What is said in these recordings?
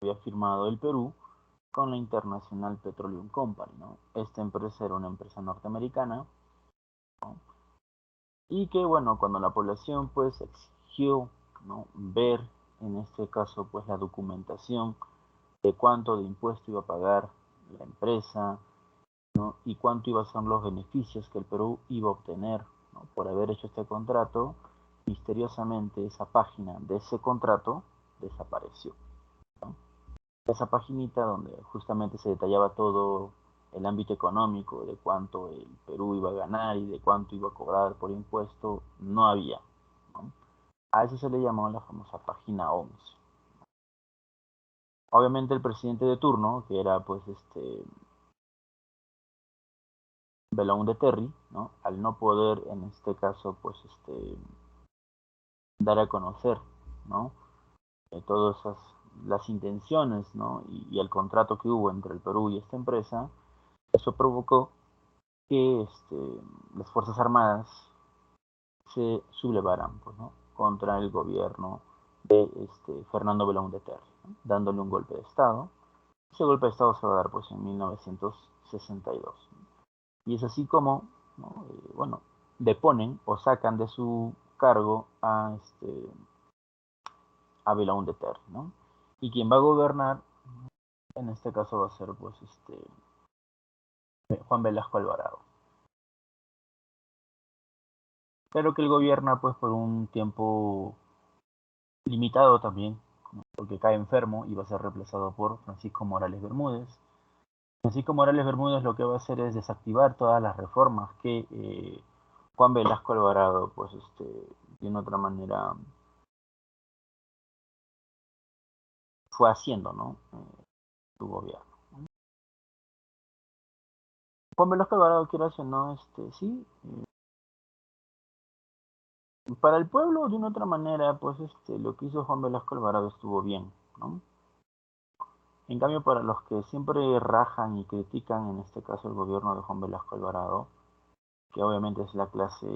había firmado el Perú con la International Petroleum Company, ¿no? Esta empresa era una empresa norteamericana, ¿no? Y que, bueno, cuando la población pues exigió, ¿no?, ver en este caso pues la documentación de cuánto de impuesto iba a pagar la empresa, ¿no?, y cuánto iban a ser los beneficios que el Perú iba a obtener, ¿no?, por haber hecho este contrato, misteriosamente esa página de ese contrato desapareció, ¿no? Esa paginita donde justamente se detallaba todo el ámbito económico, de cuánto el Perú iba a ganar y de cuánto iba a cobrar por impuesto, no había, ¿no? A eso se le llamó la famosa página 11. Obviamente el presidente de turno, que era pues Belaúnde Terry, ¿no?, al no poder en este caso pues dar a conocer, ¿no?, todas esas las intenciones, ¿no?, y el contrato que hubo entre el Perú y esta empresa, eso provocó que las Fuerzas Armadas se sublevaran, pues, ¿no?, contra el gobierno de Fernando Belaúnde Terry, ¿no?, dándole un golpe de Estado. Ese golpe de Estado se va a dar pues en 1962. Y es así como, ¿no?, bueno, deponen o sacan de su cargo a Belaúnde Terry, ¿no? Y quien va a gobernar, en este caso va a ser pues Juan Velasco Alvarado. Claro que él gobierna pues por un tiempo limitado también, ¿no?, porque cae enfermo y va a ser reemplazado por Francisco Morales Bermúdez. Francisco Morales Bermúdez lo que va a hacer es desactivar todas las reformas que Juan Velasco Alvarado, pues de una otra manera fue haciendo, ¿no?, su gobierno. Juan Velasco Alvarado, quiero decir, no, sí, para el pueblo de una otra manera, pues lo que hizo Juan Velasco Alvarado estuvo bien, ¿no? En cambio, para los que siempre rajan y critican, en este caso el gobierno de Juan Velasco Alvarado, que obviamente es la clase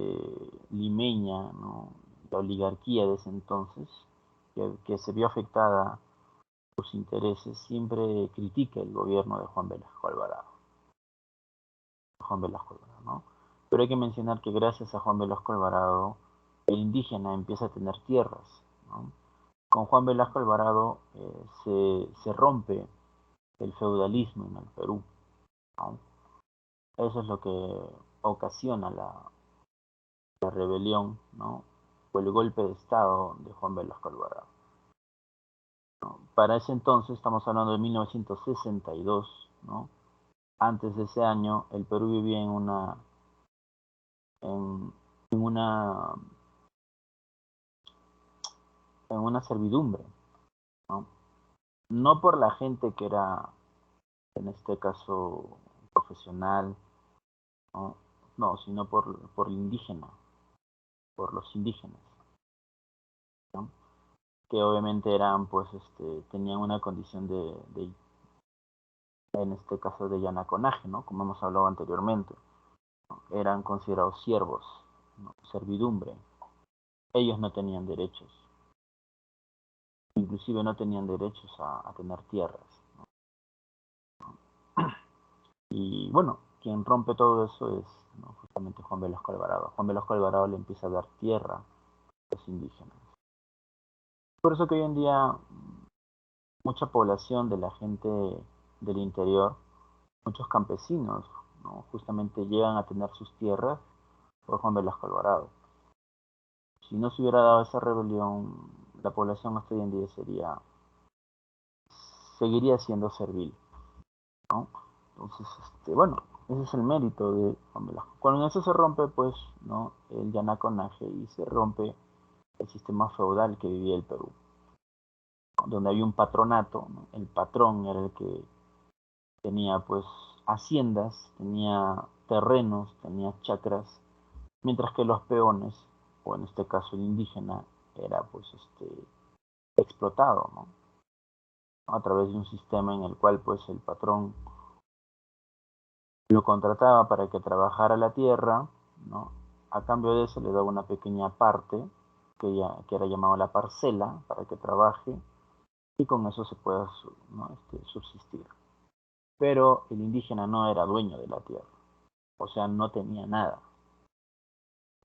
limeña, ¿no?, la oligarquía de ese entonces, que se vio afectada por sus intereses, siempre critica el gobierno de Juan Velasco Alvarado. Juan Velasco Alvarado, ¿no? Pero hay que mencionar que gracias a Juan Velasco Alvarado, el indígena empieza a tener tierras, ¿no? Con Juan Velasco Alvarado se rompe el feudalismo en el Perú, ¿no? Eso es lo que ocasiona la rebelión, ¿no?, o el golpe de Estado de Juan Velasco Alvarado, ¿no? Para ese entonces, estamos hablando de 1962, ¿no? Antes de ese año, el Perú vivía en, en una, en una servidumbre, ¿no? No por la gente que era, en este caso, profesional, ¿no? No, sino por el indígena, por los indígenas, ¿no?, que obviamente eran, pues, tenían una condición en este caso, de yanaconaje, ¿no?, como hemos hablado anteriormente, ¿no? Eran considerados siervos, ¿no?, servidumbre. Ellos no tenían derechos, inclusive no tenían derechos a tener tierras. Y bueno, quien rompe todo eso es, ¿no?, justamente Juan Velasco Alvarado. Juan Velasco Alvarado le empieza a dar tierra a los indígenas. Por eso que hoy en día mucha población de la gente del interior, muchos campesinos, ¿no?, justamente llegan a tener sus tierras por Juan Velasco Alvarado. Si no se hubiera dado esa rebelión, la población hasta hoy en día seguiría siendo servil, ¿no? Entonces, bueno, ese es el mérito de Juan Velasco. Cuando eso se rompe, pues, ¿no?, el yanaconaje, y se rompe el sistema feudal que vivía el Perú, donde había un patronato, ¿no? El patrón era el que tenía pues haciendas, tenía terrenos, tenía chacras, mientras que los peones, o en este caso el indígena, era pues explotado, ¿no?, a través de un sistema en el cual pues el patrón lo contrataba para que trabajara la tierra, ¿no? A cambio de eso le daba una pequeña parte que era llamado la parcela para que trabaje, y con eso se puede, ¿no? Subsistir. Pero el indígena no era dueño de la tierra, o sea, no tenía nada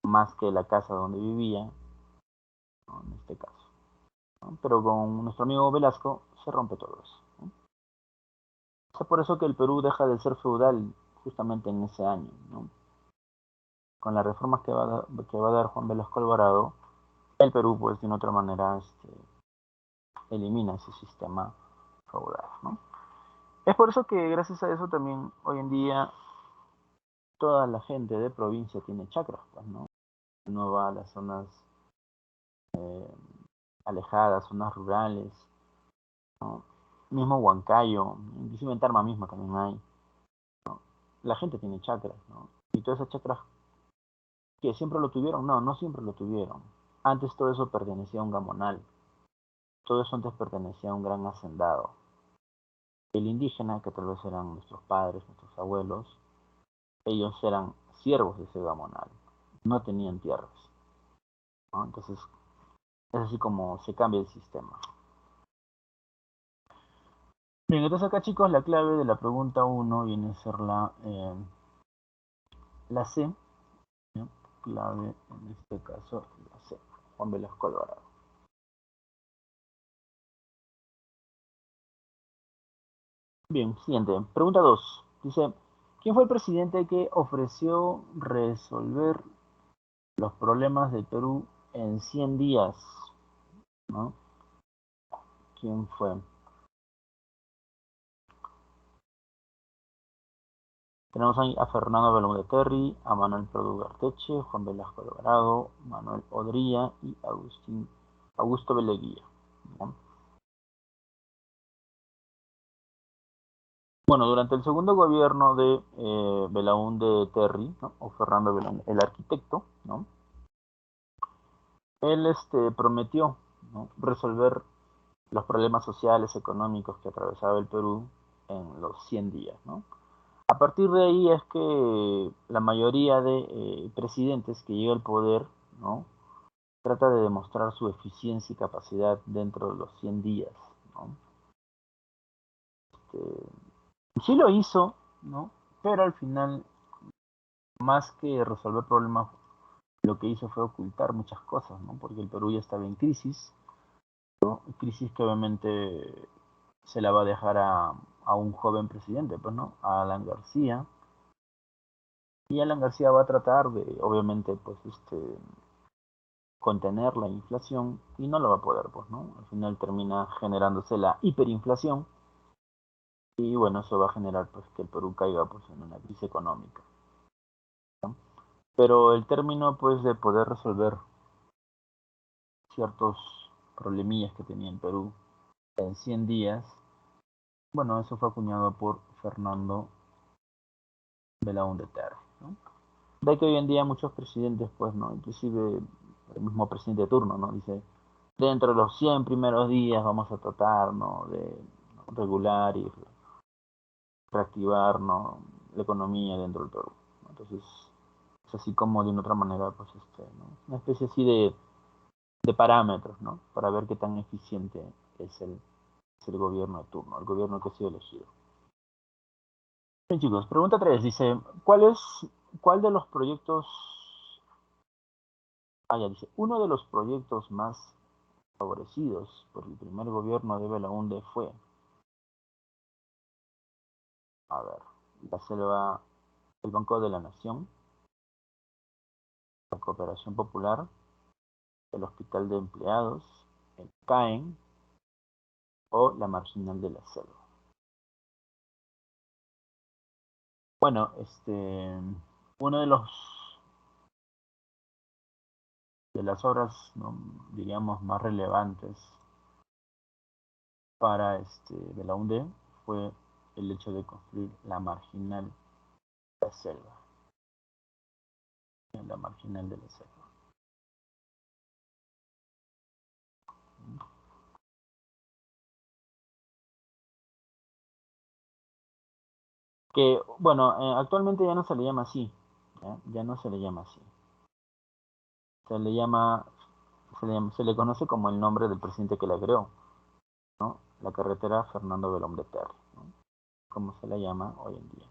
más que la casa donde vivía, ¿no? En este caso, ¿no? Pero con nuestro amigo Velasco se rompe todo eso, ¿no? Es por eso que el Perú deja de ser feudal justamente en ese año, ¿no? Con las reformas que va a dar Juan Velasco Alvarado, el Perú, pues, de una otra manera, elimina ese sistema feudal, ¿no? Es por eso que gracias a eso también hoy en día toda la gente de provincia tiene chacras, pues, ¿no? No va a las zonas alejadas, zonas rurales, ¿no? Mismo Huancayo, inclusive en Tarma mismo también hay. La gente tiene chacras, ¿no? Y todas esas chacras que siempre lo tuvieron, no, no siempre lo tuvieron. Antes todo eso pertenecía a un gamonal. Todo eso antes pertenecía a un gran hacendado. El indígena, que tal vez eran nuestros padres, nuestros abuelos, ellos eran siervos de ese gamonal. No tenían tierras, ¿no? Entonces, es así como se cambia el sistema. Bien, entonces acá, chicos, la clave de la pregunta 1 viene a ser la C, ¿no? Clave, en este caso, la C. Juan Velasco Alvarado. Bien, siguiente. Pregunta 2. Dice, ¿quién fue el presidente que ofreció resolver los problemas del Perú en 100 días? ¿No? ¿Quién fue? Tenemos ahí a Fernando Belaúnde Terry, a Manuel Prado Garteche, Juan Velasco Alvarado, Manuel Odría y Augusto Beleguía, ¿no? Bueno, durante el segundo gobierno de Belaúnde Terry, ¿no? O Fernando Belaúnde, el arquitecto, ¿no? Él prometió, ¿no? Resolver los problemas sociales, económicos que atravesaba el Perú en los 100 días, ¿no? A partir de ahí es que la mayoría de presidentes que llega al poder, ¿no? Trata de demostrar su eficiencia y capacidad dentro de los 100 días, ¿no? Sí lo hizo, ¿no? Pero al final, más que resolver problemas, lo que hizo fue ocultar muchas cosas, ¿no? Porque el Perú ya estaba en crisis, ¿no? Crisis que obviamente se la va a dejar a un joven presidente, pues, ¿no? A Alan García. Y Alan García va a tratar de, obviamente, pues, contener la inflación y no lo va a poder, pues, ¿no? Al final termina generándose la hiperinflación y bueno, eso va a generar pues que el Perú caiga pues en una crisis económica, ¿no? Pero el término pues de poder resolver ciertos problemillas que tenía el Perú en 100 días, bueno, eso fue acuñado por Fernando Belaúnde Terry, ¿no? De que hoy en día muchos presidentes pues, ¿no? Inclusive el mismo presidente de turno, ¿no? Dice, dentro de los 100 primeros días vamos a tratar, ¿no? De regular y reactivar, ¿no? La economía dentro del Perú. Entonces, es así como de una otra manera, pues, ¿no? Una especie así de parámetros, ¿no? Para ver qué tan eficiente es el gobierno de turno, el gobierno que ha sido elegido. Bien, chicos, pregunta 3 dice, ¿cuál de los proyectos, ya dice, uno de los proyectos más favorecidos por el primer gobierno de Belaúnde fue, a ver, la selva, el Banco de la Nación, la Cooperación Popular, el Hospital de Empleados, el CAEN o la Marginal de la Selva? Bueno, uno de las obras, ¿no? Diríamos, más relevantes para Belaúnde fue el hecho de construir la Marginal de la Selva, la Marginal de la Selva. Que, bueno, actualmente ya no se le llama así, ¿ya? Ya no se le llama así. Se le llama, se le conoce como el nombre del presidente que la creó, ¿no? la carretera Fernando Belón de Terry, ¿no? Como se la llama hoy en día.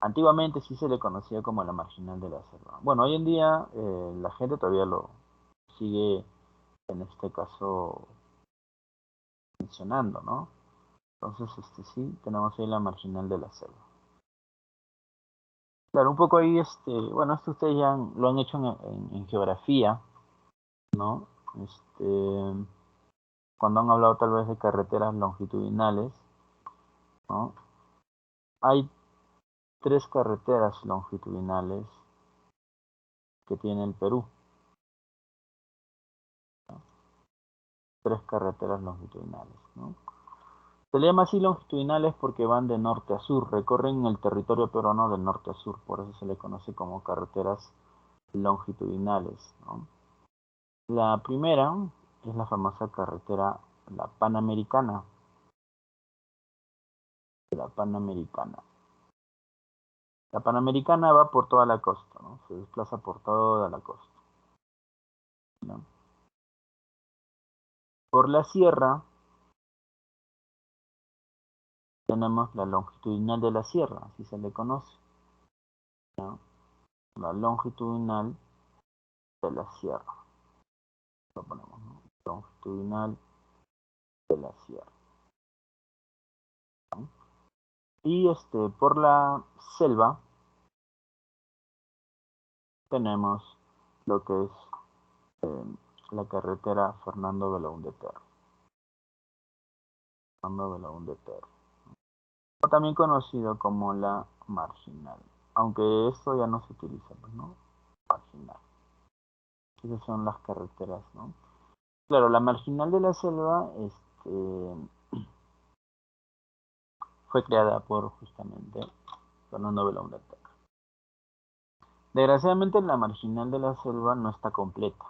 Antiguamente sí se le conocía como la marginal de la selva. Bueno, hoy en día la gente todavía lo sigue, en este caso, mencionando, ¿no? Entonces, sí, tenemos ahí la marginal de la selva. Claro, un poco ahí, bueno, esto ustedes ya lo han hecho en geografía, ¿no? Cuando han hablado tal vez de carreteras longitudinales, ¿no? Hay 3 carreteras longitudinales que tiene el Perú. 3 carreteras longitudinales, ¿no? Se le llama así longitudinales porque van de norte a sur, recorren el territorio peruano de norte a sur, por eso se le conoce como carreteras longitudinales, ¿no? La primera es la famosa carretera, la Panamericana. La Panamericana. La Panamericana va por toda la costa, ¿no? Se desplaza por toda la costa, ¿no? Por la sierra tenemos la longitudinal de la sierra, así se le conoce, ¿no? La longitudinal de la sierra. Lo ponemos, ¿no? Longitudinal de la sierra, ¿no? Y por la selva tenemos lo que es eh, la carretera Fernando Belaúnde Terry. Fernando Belaúnde Terry. O también conocido como la marginal. Aunque esto ya no se utiliza, pues, ¿no? Marginal. Esas son las carreteras, ¿no? Claro, la marginal de la selva fue creada por justamente Fernando Belaúnde Terry. Desgraciadamente la marginal de la selva no está completa,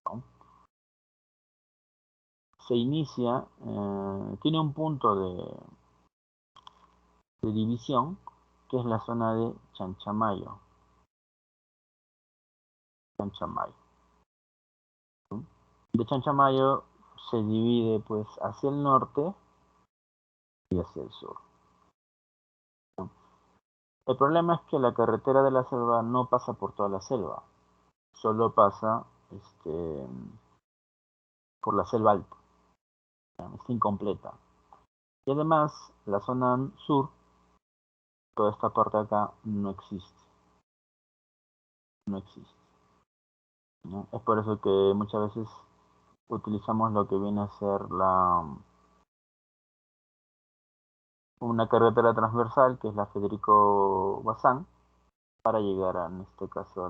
¿no? Se inicia, tiene un punto de división, que es la zona de Chanchamayo. Chanchamayo, ¿no? De Chanchamayo se divide pues hacia el norte y hacia el sur, ¿no? El problema es que la carretera de la selva no pasa por toda la selva, solo pasa por la selva alta, ¿no? Está incompleta. Y además, la zona sur, toda esta parte de acá, no existe. No existe, ¿no? Es por eso que muchas veces utilizamos lo que viene a ser una carretera transversal, que es la Federico Bazán, para llegar en este caso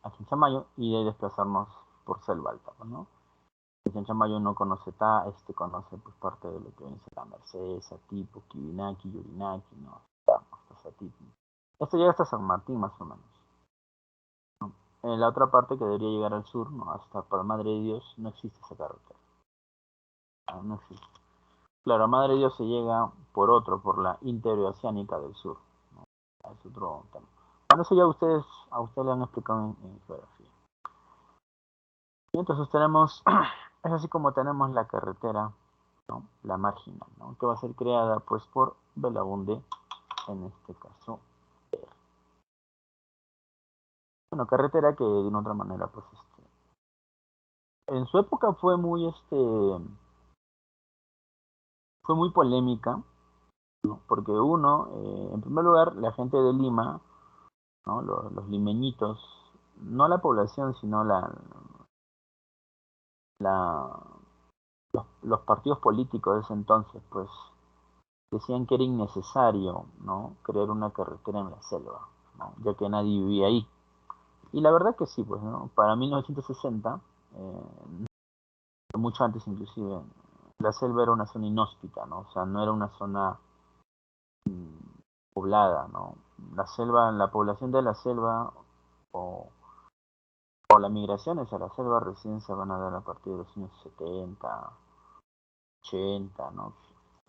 a Chinchamayo y de ahí desplazarnos por Selva Alta, ¿no? En Chinchamayo no conoce conoce pues parte de lo que viene a ser la Merced, Satipo, Quibinaki, Yurinaki, ¿no? Hasta Satipo. Esto llega hasta San Martín más o menos, ¿no? En la otra parte que debería llegar al sur, ¿no? Hasta para Madre de Dios, no existe esa carretera. No existe. Claro, a Madre de Dios se llega por la interoceánica del sur, ¿no? Es otro tema. Bueno, eso ya a ustedes le han explicado en geografía. Y entonces tenemos, es así como tenemos la carretera, ¿no? La marginal, ¿no? Que va a ser creada pues por Belaúnde, en este caso. Bueno, carretera que de una otra manera pues en su época fue muy polémica, ¿no? Porque en primer lugar, la gente de Lima, ¿no? Los limeñitos, no la población, sino los partidos políticos de ese entonces, pues decían que era innecesario, ¿no? Crear una carretera en la selva, ¿no? Ya que nadie vivía ahí. Y la verdad que sí, pues, ¿no? Para 1960, mucho antes inclusive, la selva era una zona inhóspita, ¿no? O sea, no era una zona poblada, ¿no? La población de la selva o, o las migraciones a la selva recién se van a dar a partir de los años 70, 80, ¿no?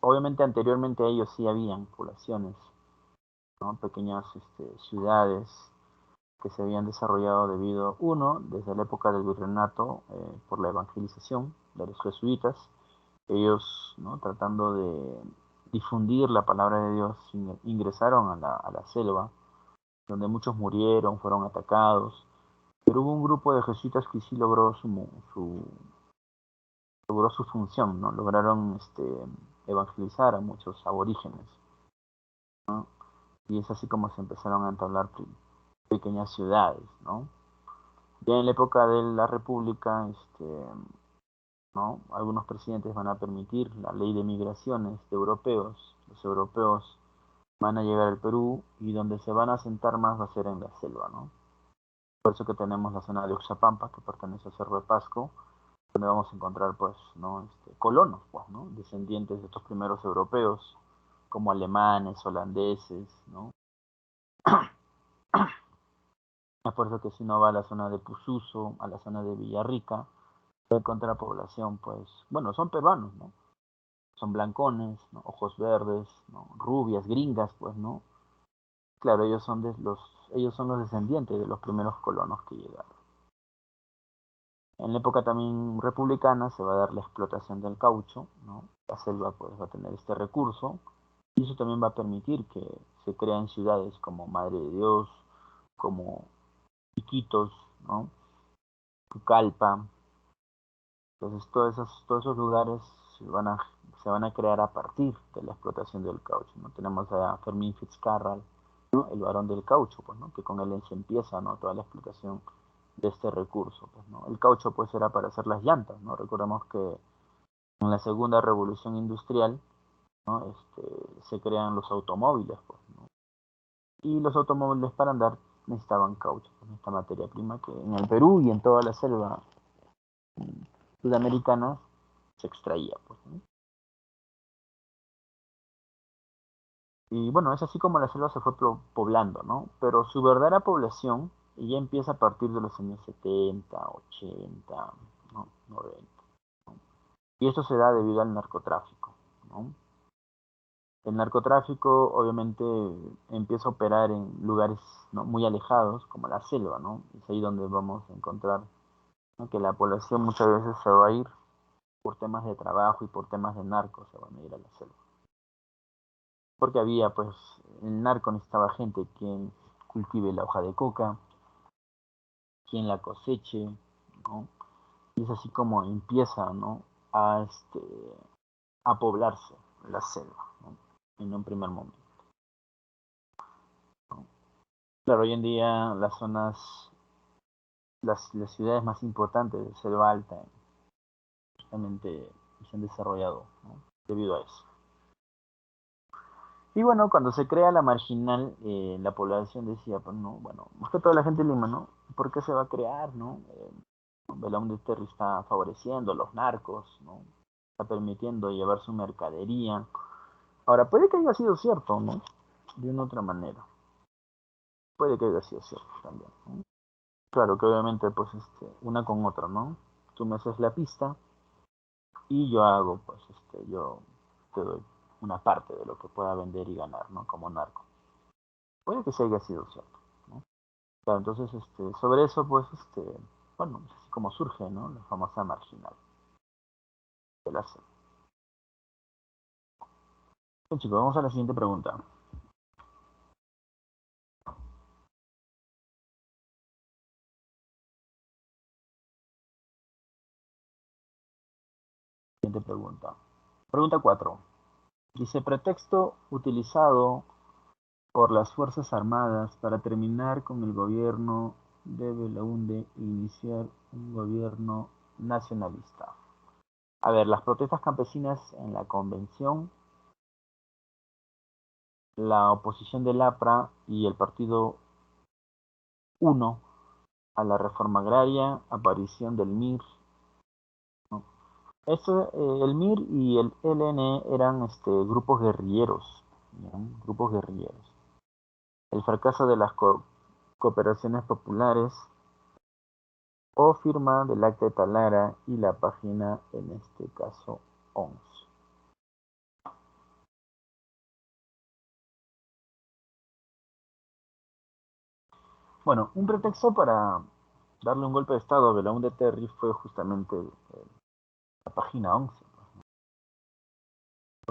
Obviamente anteriormente a ellos sí habían poblaciones, ¿no? Pequeñas ciudades que se habían desarrollado desde la época del virreinato, por la evangelización de los jesuitas, Ellos, ¿no? Tratando de difundir la palabra de Dios, ingresaron a la selva, donde muchos murieron, fueron atacados, pero hubo un grupo de jesuitas que sí logró su función, ¿no? Lograron evangelizar a muchos aborígenes, ¿no? Y es así como se empezaron a entablar pequeñas ciudades, ¿no? Ya en la época de la República, ¿no? Algunos presidentes van a permitir la ley de migraciones de europeos. Los europeos van a llegar al Perú y donde se van a asentar más va a ser en la selva, ¿no? Por eso que tenemos la zona de Oxapampa, que pertenece a Cerro de Pasco, donde vamos a encontrar, pues, ¿no? Colonos, pues, ¿no? Descendientes de estos primeros europeos, como alemanes, holandeses, ¿no? Es por eso que si uno va a la zona de Pususo, a la zona de Villarrica, va a encontrar población, pues, bueno, son peruanos, ¿no? Son blancones, ¿no? Ojos verdes, ¿no? Rubias, gringas, pues, ¿no? Claro, ellos son los descendientes de los primeros colonos que llegaron. En la época también republicana se va a dar la explotación del caucho, ¿no? La selva pues va a tener este recurso y eso también va a permitir que se creen ciudades como Madre de Dios, como Iquitos, ¿no? Pucallpa. Entonces todos esos lugares se van a crear a partir de la explotación del caucho, ¿no? Tenemos a Fermín Fitzcarrald, ¿no? El varón del caucho, pues, ¿no? Que con él se empieza, ¿no? Toda la explotación de este recurso, pues, ¿no? El caucho pues era para hacer las llantas, ¿no? Recordemos que en la segunda revolución industrial, ¿no? Se crean los automóviles, pues, ¿no? Y los automóviles para andar necesitaban caucho, pues, esta materia prima que en el Perú y en toda la selva sudamericana se extraía, pues, ¿no? Y bueno, es así como la selva se fue poblando, ¿no? Pero su verdadera población ya empieza a partir de los años 70, 80, ¿no? 90. Y esto se da debido al narcotráfico, ¿no? El narcotráfico obviamente empieza a operar en lugares, ¿no? Muy alejados, como la selva, ¿no? Es ahí donde vamos a encontrar, ¿no? Que la población muchas veces se va a ir por temas de trabajo y por temas de narcos, se van a ir a la selva. Porque había, pues, el narco necesitaba gente quien cultive la hoja de coca, quien la coseche, ¿no? Y es así como empieza, ¿no? A poblarse la selva, ¿no? En un primer momento. Claro, hoy en día las zonas, las ciudades más importantes de selva alta justamente se han desarrollado, ¿no? Debido a eso. Y bueno, cuando se crea la marginal, la población decía, pues no, bueno, más que toda la gente de Lima, ¿no? ¿Por qué se va a crear, no? Belaúnde Terry está favoreciendo a los narcos, ¿no? Está permitiendo llevar su mercadería. Ahora, puede que haya sido cierto, ¿no? De una otra manera. Puede que haya sido cierto también, ¿no? Claro que obviamente, pues, una con otra, ¿no? Tú me haces la pista y yo hago, pues, yo te doy una parte de lo que pueda vender y ganar, ¿no? Como narco. Puede que sí haya sido cierto, ¿no? Claro, entonces, sobre eso, pues, bueno, es así como surge, ¿no? La famosa marginal de la selva. Bien, chicos, vamos a la siguiente pregunta. Siguiente pregunta. Pregunta 4. Dice, pretexto utilizado por las Fuerzas Armadas para terminar con el gobierno de Belaúnde e iniciar un gobierno nacionalista. A ver, las protestas campesinas en la convención, la oposición del APRA y el partido 1 a la reforma agraria, aparición del MIR, ¿no? El MIR y el LN eran grupos guerrilleros, ¿no? Grupos guerrilleros. El fracaso de las cooperaciones populares o firma del acta de Talara y la página, en este caso, 11. Bueno, un pretexto para darle un golpe de estado a Belaúnde Terry fue justamente la página 11.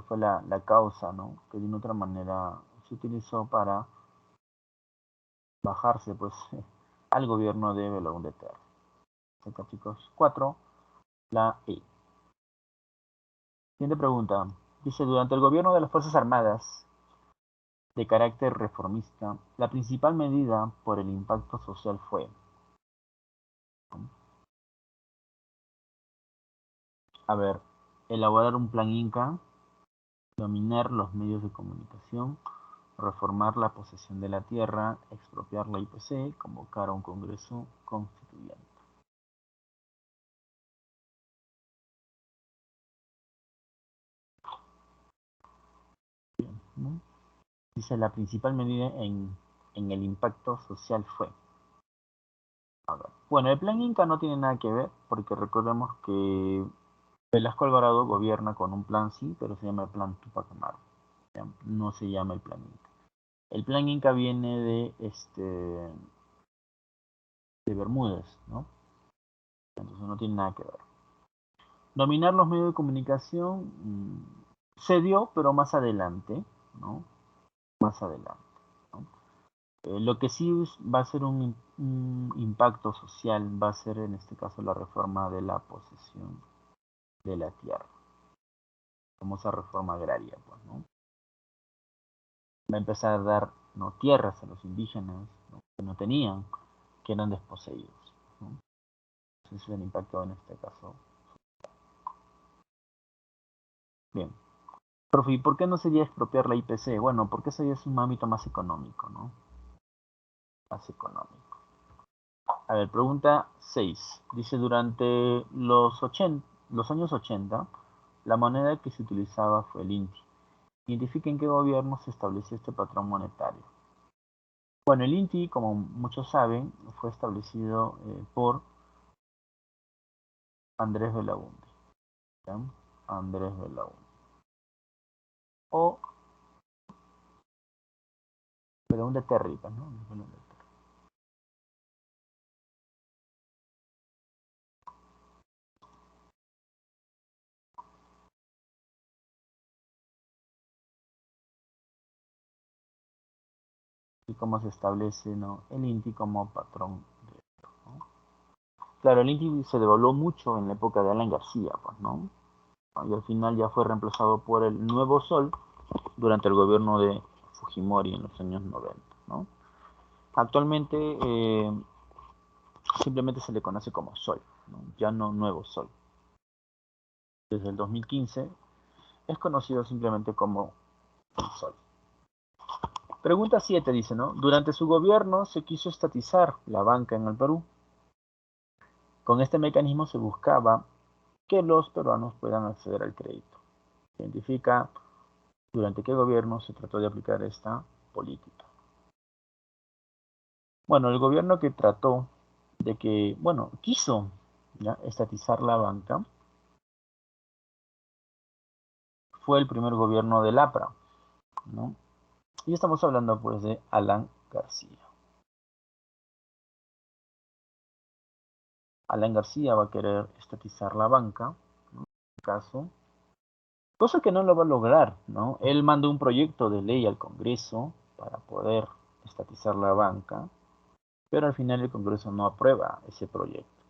fue la causa, ¿no? Que de una otra manera se utilizó para bajarse, pues, al gobierno de Belaúnde Terry. Acá, chicos. 4, la E. Siguiente pregunta. Dice, durante el gobierno de las Fuerzas Armadas de carácter reformista, la principal medida por el impacto social fue elaborar un plan Inca, dominar los medios de comunicación, reformar la posesión de la tierra, expropiar la IPC, convocar a un congreso constituyente. Bien, ¿no? Dice, la principal medida en el impacto social fue. Bueno, el plan Inca no tiene nada que ver, porque recordemos que Velasco Alvarado gobierna con un plan sí, pero se llama el plan Tupac Amaru. No se llama el plan Inca. El plan Inca viene de Bermúdez, ¿no? Entonces no tiene nada que ver. Dominar los medios de comunicación se dio, pero más adelante, ¿no? Más adelante, ¿no? Lo que sí va a ser un impacto social va a ser en este caso la reforma de la posesión de la tierra, la famosa reforma agraria, pues, ¿no? Va a empezar a dar, ¿no?, tierras a los indígenas, ¿no?, que no tenían, que eran desposeídos, ¿no? Ese es el impacto en este caso. Bien. Profe, ¿y por qué no sería expropiar la IPC? Bueno, porque eso ya es un ámbito más económico, ¿no? Más económico. A ver, pregunta 6. Dice, durante los años 80, la moneda que se utilizaba fue el INTI. Identifica en qué gobierno se estableció este patrón monetario. Bueno, el INTI, como muchos saben, fue establecido por Andrés Belaúnde. ¿Sí? Andrés Belaúnde. O Belaúnde Terry, ¿no? Belaúnde Terry. Y cómo se establece, ¿no?, el INTI como patrón de, ¿no? Claro, el INTI se devaluó mucho en la época de Alan García, pues, ¿no? Y al final ya fue reemplazado por el Nuevo Sol durante el gobierno de Fujimori en los años 90, ¿no? Actualmente simplemente se le conoce como Sol, ¿no? Ya no Nuevo Sol. Desde el 2015 es conocido simplemente como el Sol. Pregunta 7 dice, ¿no? Durante su gobierno se quiso estatizar la banca en el Perú. Con este mecanismo se buscaba que los peruanos puedan acceder al crédito. Se identifica durante qué gobierno se trató de aplicar esta política. Bueno, el gobierno que trató de que, bueno, quiso, ¿ya?, estatizar la banca fue el primer gobierno del APRA, ¿no? Y estamos hablando pues de Alan García. Alan García va a querer estatizar la banca, ¿no?, en este caso, cosa que no lo va a lograr, ¿no? Él mandó un proyecto de ley al Congreso para poder estatizar la banca, pero al final el Congreso no aprueba ese proyecto,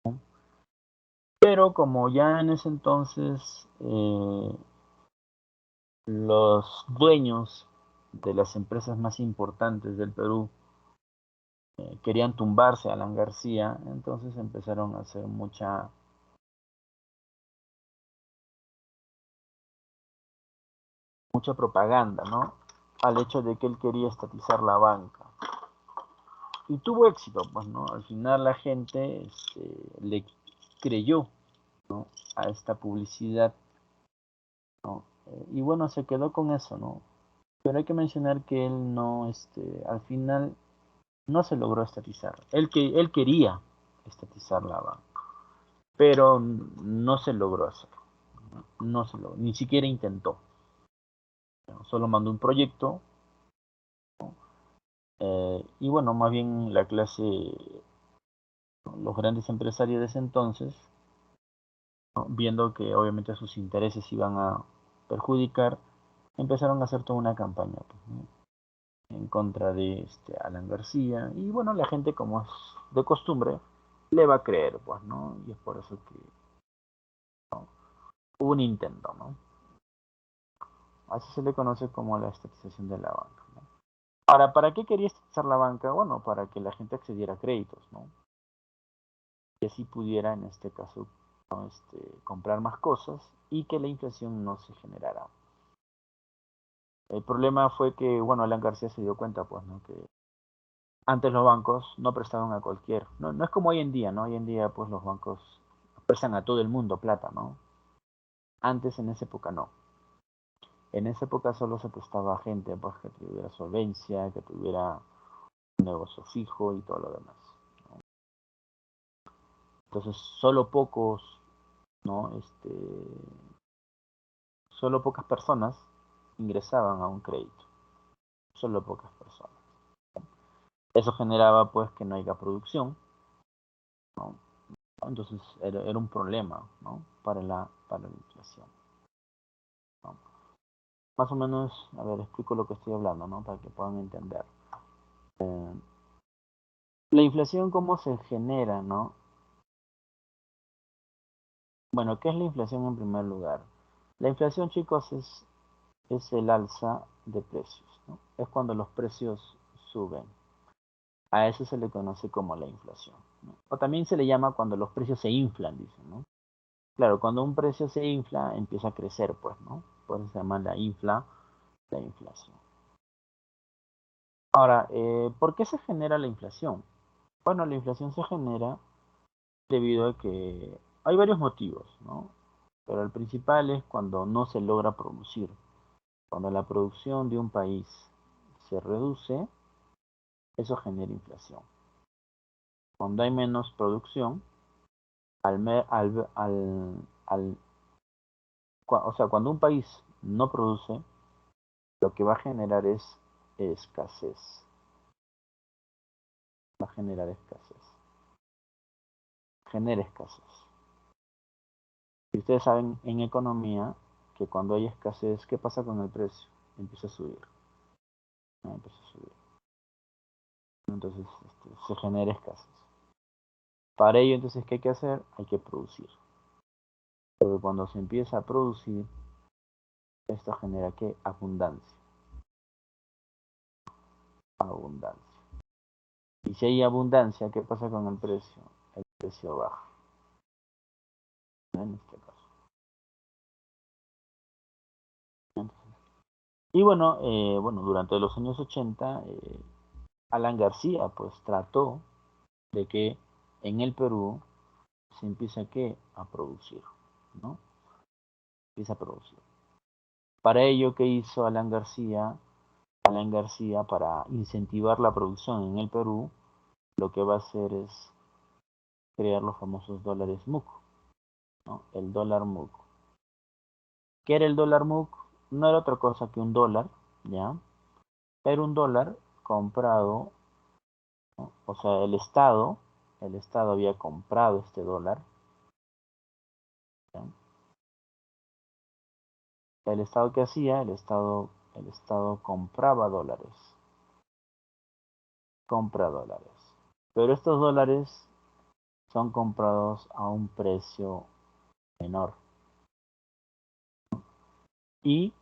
¿no? Pero como ya en ese entonces los dueños de las empresas más importantes del Perú querían tumbarse a Alan García, entonces empezaron a hacer mucha propaganda, ¿no?, al hecho de que él quería estatizar la banca. Y tuvo éxito, pues, ¿no? Al final la gente le creyó, ¿no?, a esta publicidad, ¿no? Y bueno, se quedó con eso, ¿no? Pero hay que mencionar que él no, al final no se logró estatizar. Él quería estatizar la banca, pero no se logró hacer. No se logró, ni siquiera intentó. Solo mandó un proyecto, ¿no? Y bueno, más bien la clase, los grandes empresarios de ese entonces, ¿no?, viendo que obviamente sus intereses iban a perjudicar, empezaron a hacer toda una campaña, pues, ¿no?, en contra de Alan García. Y bueno, la gente, como es de costumbre, le va a creer, pues, ¿no? Y es por eso que, ¿no?, hubo un intento, ¿no? Así se le conoce como la estatización de la banca, ¿no? Ahora, ¿para qué quería estatizar la banca? Bueno, para que la gente accediera a créditos, ¿no? Y así pudiera, en este caso, ¿no?, comprar más cosas y que la inflación no se generara. El problema fue que, bueno, Alan García se dio cuenta, pues, ¿no?, que antes los bancos no prestaban a cualquier, no es como hoy en día, ¿no? Hoy en día, pues, los bancos prestan a todo el mundo plata, ¿no? Antes, en esa época, no. En esa época solo se prestaba a gente, pues, que tuviera solvencia, que tuviera un negocio fijo y todo lo demás, ¿no? Entonces, solo pocos, ¿no? Solo pocas personas ingresaban a un crédito. Solo pocas personas. Eso generaba, pues, que no haya producción, ¿no? Entonces era un problema, ¿no?, para la inflación, ¿no? Más o menos, a ver, explico lo que estoy hablando, ¿no?, para que puedan entender. La inflación, ¿cómo se genera, no? Bueno, ¿qué es la inflación en primer lugar? La inflación, chicos, es el alza de precios, ¿no? Es cuando los precios suben. A eso se le conoce como la inflación, ¿no? O también se le llama cuando los precios se inflan, dicen, ¿no? Claro, cuando un precio se infla, empieza a crecer, pues, ¿no? Por eso se llama la inflación. Ahora, ¿por qué se genera la inflación? Bueno, la inflación se genera debido a que hay varios motivos, ¿no? Pero el principal es cuando no se logra producir. Cuando la producción de un país se reduce, eso genera inflación. Cuando hay menos producción, o sea, cuando un país no produce, lo que va a generar es escasez. Va a generar escasez. Genera escasez. Y ustedes saben en economía que cuando hay escasez, ¿qué pasa con el precio? Empieza a subir. ¿No? Empieza a subir. Entonces se genera escasez. Para ello, entonces, ¿qué hay que hacer? Hay que producir. Porque cuando se empieza a producir, esto genera ¿qué? Abundancia. Abundancia. Y si hay abundancia, ¿qué pasa con el precio? El precio baja. En este caso. Y bueno, durante los años 80, Alan García pues trató de que en el Perú se empiece a producir, ¿no? Empieza a producir. Para ello, ¿qué hizo Alan García? Alan García, para incentivar la producción en el Perú, lo que va a hacer es crear los famosos dólares MUC, ¿no? El dólar MUC. ¿Qué era el dólar MUC? No era otra cosa que un dólar, ¿ya? Era un dólar comprado, ¿no? O sea, el Estado había comprado este dólar, ¿ya? El Estado, ¿qué hacía? El Estado compraba dólares, compra dólares. Pero estos dólares son comprados a un precio menor. Y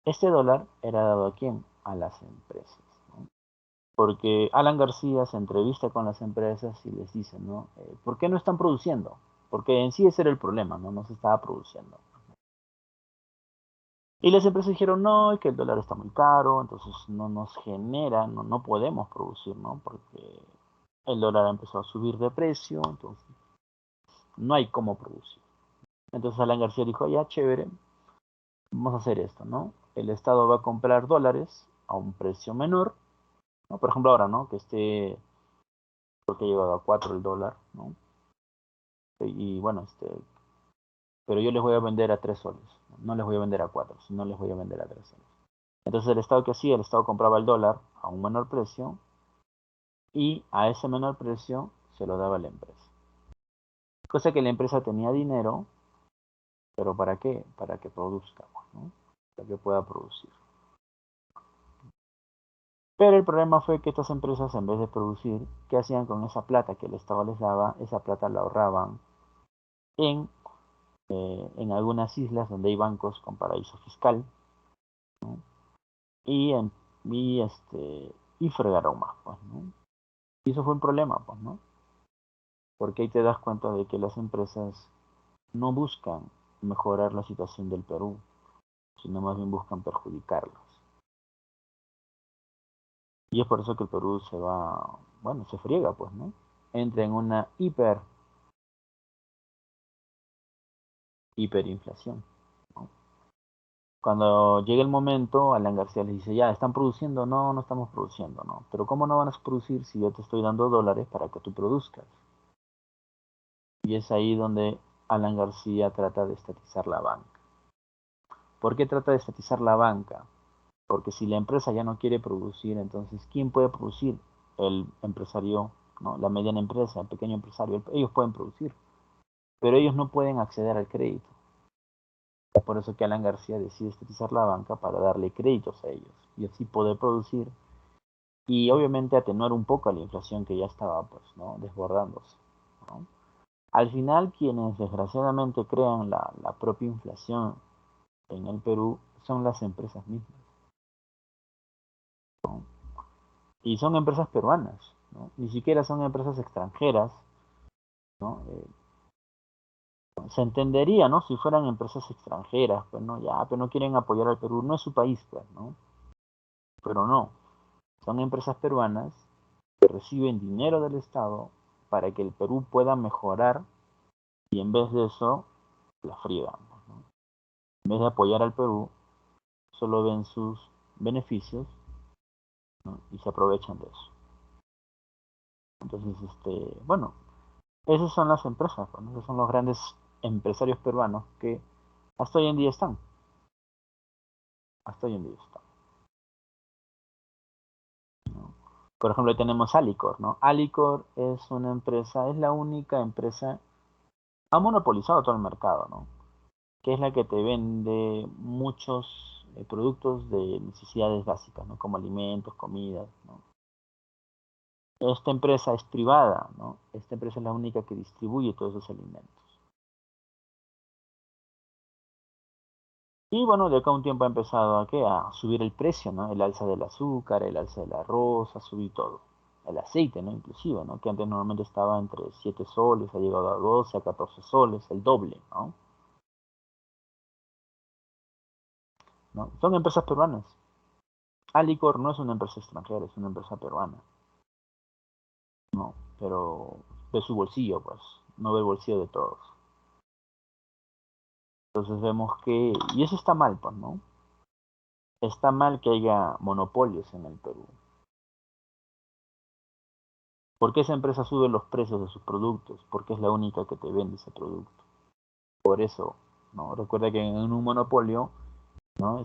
este dólar era dado ¿a quién? A las empresas, ¿no? Porque Alan García se entrevista con las empresas y les dice, ¿no? ¿Por qué no están produciendo? Porque en sí ese era el problema, ¿no? No se estaba produciendo. Y las empresas dijeron, no, es que el dólar está muy caro, entonces no nos genera, no podemos producir, ¿no? Porque el dólar empezó a subir de precio, entonces no hay cómo producir. Entonces Alan García dijo, ya, chévere, vamos a hacer esto, ¿no? El Estado va a comprar dólares a un precio menor, ¿no? Por ejemplo, ahora, ¿no? Que esté, porque ha llegado a 4 el dólar, ¿no? Y bueno, pero yo les voy a vender a 3 soles, no les voy a vender a 4, sino les voy a vender a 3 soles. Entonces el Estado, ¿qué hacía? El Estado compraba el dólar a un menor precio y a ese menor precio se lo daba a la empresa. Cosa que la empresa tenía dinero, pero ¿para qué? Para que produzca, ¿no? para que pueda producir. Pero el problema fue que estas empresas, en vez de producir, ¿qué hacían con esa plata que el Estado les daba? Esa plata la ahorraban en, en algunas islas donde hay bancos con paraíso fiscal, ¿no? y, en, y fregaron más, pues, ¿no? Y eso fue un problema, pues, ¿no? Porque ahí te das cuenta de que las empresas no buscan mejorar la situación del Perú, sino más bien buscan perjudicarlos. Y es por eso que el Perú se va, bueno, se friega, pues, ¿no? Entra en una hiperinflación, ¿no? Cuando llega el momento, Alan García les dice, ya, ¿están produciendo? No, no estamos produciendo, ¿no? Pero ¿cómo no van a producir si yo te estoy dando dólares para que tú produzcas? Y es ahí donde Alan García trata de estatizar la banca. ¿Por qué trata de estatizar la banca? Porque si la empresa ya no quiere producir, entonces, ¿quién puede producir? El empresario, ¿no? La mediana empresa, el pequeño empresario, ellos pueden producir, pero ellos no pueden acceder al crédito. Es por eso que Alan García decide estatizar la banca para darle créditos a ellos y así poder producir y obviamente atenuar un poco a la inflación que ya estaba, pues, ¿no? Desbordándose, ¿no? Al final, quienes desgraciadamente crean la propia inflación en el Perú son las empresas mismas, ¿no? Y son empresas peruanas, ¿no? Ni siquiera son empresas extranjeras, ¿no? Se entendería, ¿no? Si fueran empresas extranjeras, pues, ¿no? Ya, pero no quieren apoyar al Perú, no es su país, pues, ¿no? Pero no, son empresas peruanas que reciben dinero del Estado para que el Perú pueda mejorar y en vez de eso, la friegan, ¿no? En vez de apoyar al Perú, solo ven sus beneficios, ¿no? Y se aprovechan de eso. Entonces, bueno, esas son las empresas, ¿no? Esos son los grandes empresarios peruanos que hasta hoy en día están. Hasta hoy en día están, ¿no? Por ejemplo, tenemos Alicor, ¿no? Alicor es una empresa, es la única empresa, ha monopolizado todo el mercado, ¿no? Que es la que te vende muchos productos de necesidades básicas, ¿no? Como alimentos, comidas, ¿no? Esta empresa es privada, ¿no? Esta empresa es la única que distribuye todos esos alimentos. Y bueno, de acá a un tiempo ha empezado a subir el precio, ¿no? El alza del azúcar, el alza del arroz, ha subido todo. El aceite, ¿no? Inclusive, ¿no? Que antes normalmente estaba entre 7 soles, ha llegado a 12, a 14 soles, el doble, ¿no? ¿No? Son empresas peruanas. Alicor no es una empresa extranjera, es una empresa peruana, ¿no? Pero ve su bolsillo, pues, no ve el bolsillo de todos. Entonces vemos que, y eso está mal, pues, ¿no? Está mal que haya monopolios en el Perú. ¿Por qué esa empresa sube los precios de sus productos? Porque es la única que te vende ese producto. Por eso, ¿no? Recuerda que en un monopolio, ¿no?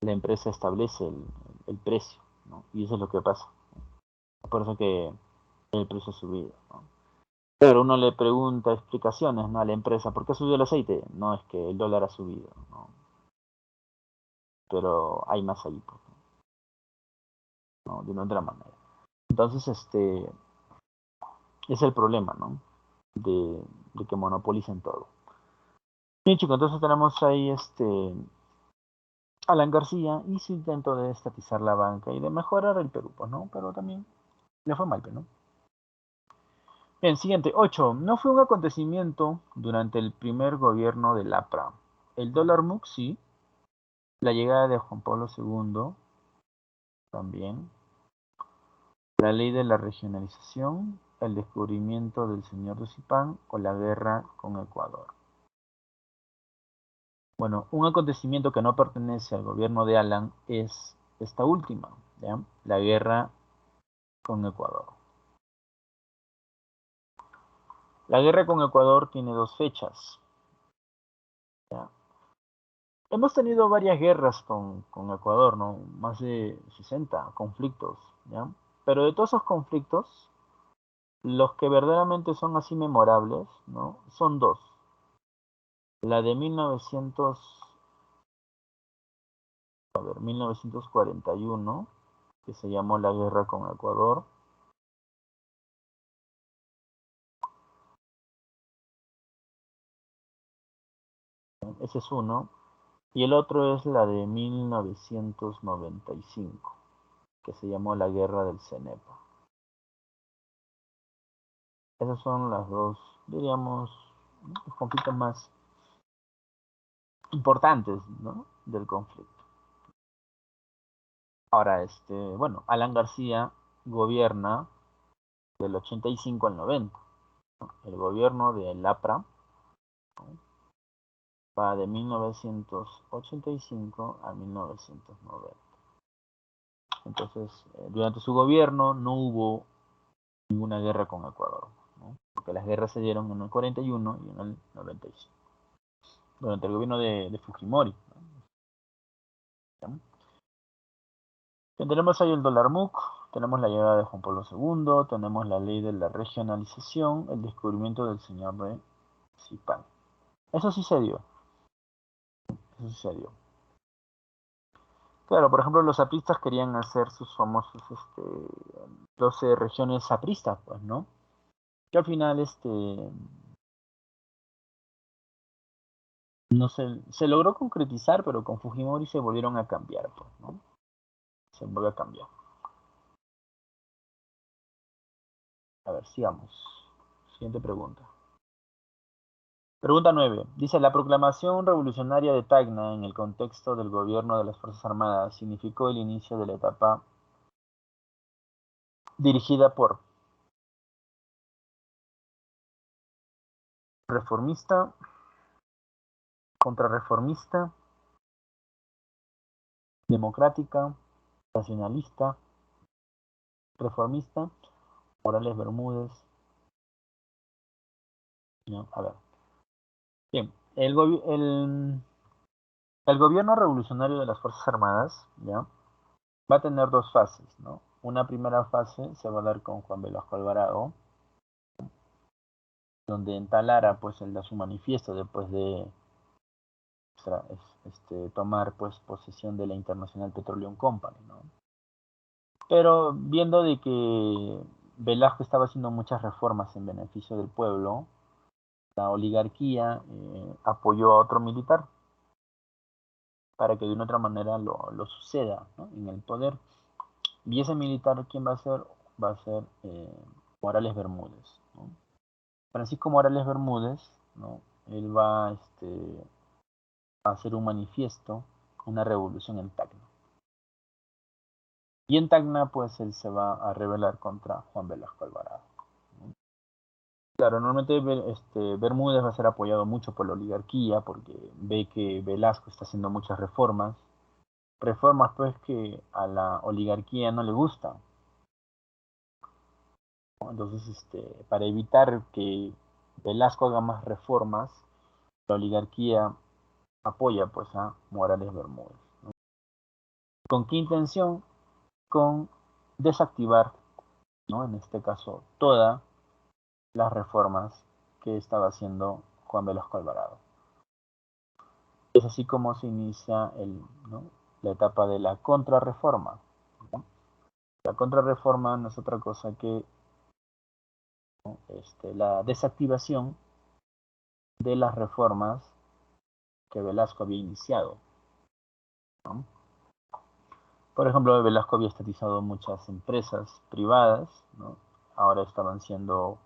La empresa establece el precio, ¿no? Y eso es lo que pasa. Por eso que el precio ha subido, ¿no? Pero uno le pregunta explicaciones, ¿no? A la empresa, ¿por qué ha subido el aceite? No, es que el dólar ha subido, ¿no? Pero hay más ahí, pues, ¿no? De una otra manera. Entonces, es el problema, ¿no? De que monopolicen todo. Bien, chicos, entonces tenemos ahí Alan García y su intento de estatizar la banca y de mejorar el Perú, pues, ¿no? Pero también le fue mal, pues, ¿no? Bien, siguiente, 8. No fue un acontecimiento durante el primer gobierno del APRA. El dólar MUC sí, la llegada de Juan Pablo II también, la ley de la regionalización, el descubrimiento del señor de Zipán o la guerra con Ecuador. Bueno, un acontecimiento que no pertenece al gobierno de Alan es esta última, ¿ya? La guerra con Ecuador. La guerra con Ecuador tiene dos fechas, ¿ya? Hemos tenido varias guerras con Ecuador, ¿no? Más de 60 conflictos, ¿ya? Pero de todos esos conflictos, los que verdaderamente son así memorables, ¿no? Son dos. La de 1941, que se llamó la guerra con Ecuador. Ese es uno. Y el otro es la de 1995, que se llamó la guerra del Cenepa. Esas son las dos, diríamos, los conflictos más importantes, ¿no?, del conflicto. Ahora, bueno, Alan García gobierna del 85 al 90. El gobierno de Lapra, ¿no?, va de 1985 a 1990. Entonces, durante su gobierno no hubo ninguna guerra con Ecuador, ¿no?, porque las guerras se dieron en el 41 y en el 95, durante el gobierno de Fujimori, ¿no? Tenemos ahí el dólar MUC, tenemos la llegada de Juan Pablo II, tenemos la ley de la regionalización, el descubrimiento del señor de Zipán. Eso sí se dio. Eso sí se dio. Claro, por ejemplo, los apristas querían hacer sus famosos 12 regiones apristas, pues, ¿no? Que al final no se logró concretizar, pero con Fujimori se volvieron a cambiar, pues, ¿no? Se volvió a cambiar. A ver, sigamos. Siguiente pregunta. Pregunta 9. Dice, la proclamación revolucionaria de Tacna en el contexto del gobierno de las Fuerzas Armadas significó el inicio de la etapa dirigida por reformista, contrarreformista, democrática, nacionalista, reformista, Morales Bermúdez. No, a ver. Bien, el gobierno revolucionario de las Fuerzas Armadas, ¿ya?, va a tener dos fases, ¿no? Una primera fase se va a dar con Juan Velasco Alvarado, donde entalara pues el de su manifiesto después de tomar pues posesión de la International Petroleum Company, ¿no? Pero viendo de que Velasco estaba haciendo muchas reformas en beneficio del pueblo, la oligarquía apoyó a otro militar para que de una otra manera lo suceda, ¿no?, en el poder. Y ese militar, ¿quién va a ser? Va a ser Morales Bermúdez, ¿no? Francisco Morales Bermúdez, ¿no?, él va a hacer un manifiesto, una revolución en Tacna. Y en Tacna, pues él se va a rebelar contra Juan Velasco Alvarado, ¿no? Claro, normalmente Bermúdez va a ser apoyado mucho por la oligarquía porque ve que Velasco está haciendo muchas reformas. Reformas pues que a la oligarquía no le gustan, ¿no? Entonces, para evitar que Velasco haga más reformas, la oligarquía apoya pues a Morales Bermúdez, ¿no? ¿Con qué intención? Con desactivar, ¿no?, en este caso, todas las reformas que estaba haciendo Juan Velasco Alvarado. Es así como se inicia ¿no?, la etapa de la contrarreforma, ¿no? La contrarreforma no es otra cosa que, ¿no?, la desactivación de las reformas que Velasco había iniciado, ¿no? Por ejemplo, Velasco había estatizado muchas empresas privadas, ¿no? Ahora estaban siendo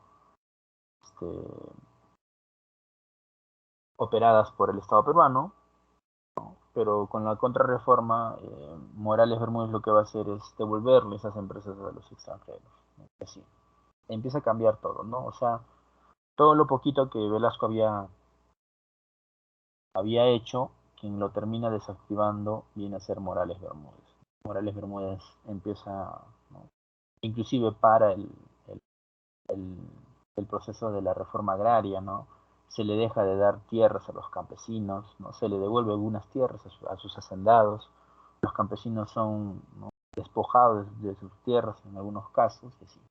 este, operadas por el Estado peruano, pero con la contrarreforma, Morales Bermúdez lo que va a hacer es devolverle esas empresas a los extranjeros, ¿no? Así empieza a cambiar todo, ¿no? O sea, todo lo poquito que Velasco había hecho, quien lo termina desactivando viene a ser Morales Bermúdez. Morales Bermúdez empieza, ¿no?, inclusive para el proceso de la reforma agraria, ¿no? Se le deja de dar tierras a los campesinos, ¿no? Se le devuelve algunas tierras a sus hacendados. Los campesinos son, ¿no?, despojados de sus tierras en algunos casos. Así.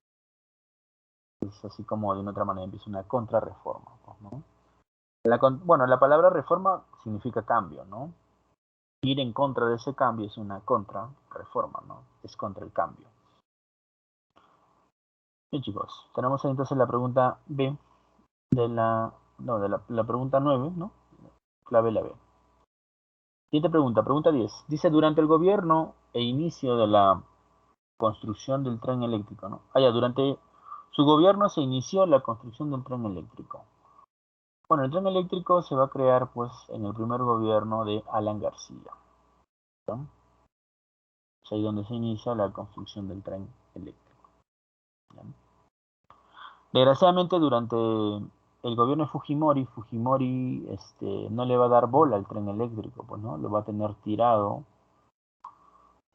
Es así como de una otra manera empieza una contrarreforma, ¿no? Bueno, la palabra reforma significa cambio, ¿no? Ir en contra de ese cambio es una contra-reforma, ¿no? Es contra el cambio. Bien, chicos, tenemos entonces la pregunta B de la pregunta 9, ¿no? Clave la B. Siguiente pregunta, pregunta 10. Dice, durante el gobierno e inicio de la construcción del tren eléctrico, ¿no? Durante su gobierno se inició la construcción del tren eléctrico. Bueno, el tren eléctrico se va a crear, pues, en el primer gobierno de Alan García, ¿no? Es ahí donde se inicia la construcción del tren eléctrico, ¿no? Desgraciadamente, durante el gobierno de Fujimori, no le va a dar bola al tren eléctrico, pues, ¿no? Lo va a tener tirado.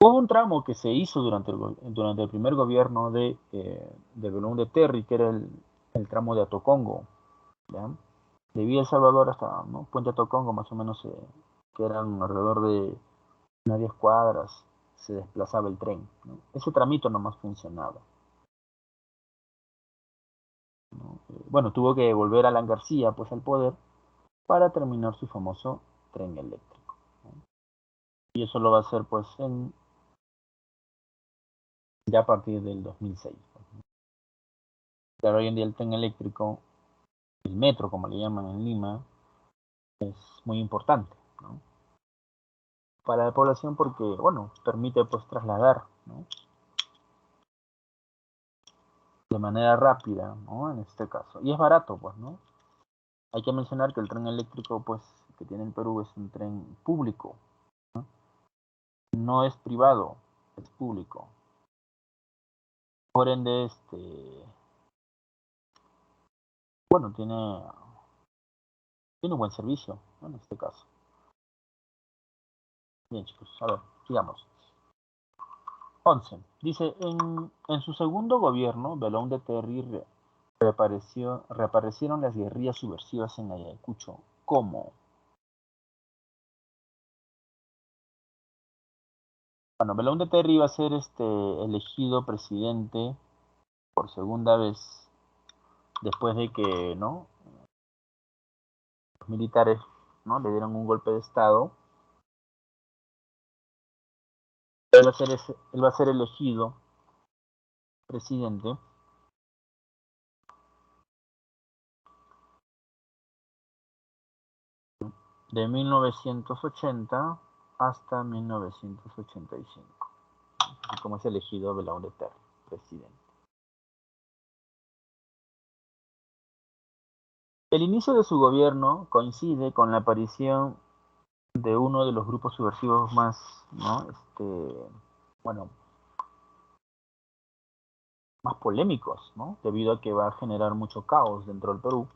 Hubo un tramo que se hizo durante el primer gobierno de Belón de Terry, que era el tramo de Atocongo, ¿ya? De Villa El Salvador hasta, ¿no?, Puente Atocongo, más o menos, que eran alrededor de unas 10 cuadras, se desplazaba el tren, ¿no? Ese tramito nomás funcionaba, ¿no? Bueno, tuvo que volver Alan García, pues, al poder para terminar su famoso tren eléctrico, ¿no? Y eso lo va a hacer, pues, ya a partir del 2006. Claro, hoy en día el tren eléctrico, el metro, como le llaman en Lima, es muy importante, ¿no?, para la población porque, bueno, permite, pues, trasladar, ¿no?, de manera rápida, ¿no?, en este caso. Y es barato, pues, ¿no? Hay que mencionar que el tren eléctrico, pues, que tiene el Perú es un tren público, ¿no? No es privado, es público. Por ende, bueno, tiene un buen servicio, ¿no?, en este caso. Bien, chicos, a ver, sigamos. 11. Dice, en su segundo gobierno, Belón de Terry reaparecieron las guerrillas subversivas en Ayacucho. ¿Cómo? Bueno, Belón de Terry iba a ser elegido presidente por segunda vez después de que, ¿no?, los militares, ¿no?, le dieron un golpe de estado. Él va a ser elegido presidente de 1980 hasta 1985, así como es elegido Belón de Terry presidente. El inicio de su gobierno coincide con la aparición de uno de los grupos subversivos más, ¿no?, bueno, más polémicos, ¿no?, debido a que va a generar mucho caos dentro del Perú.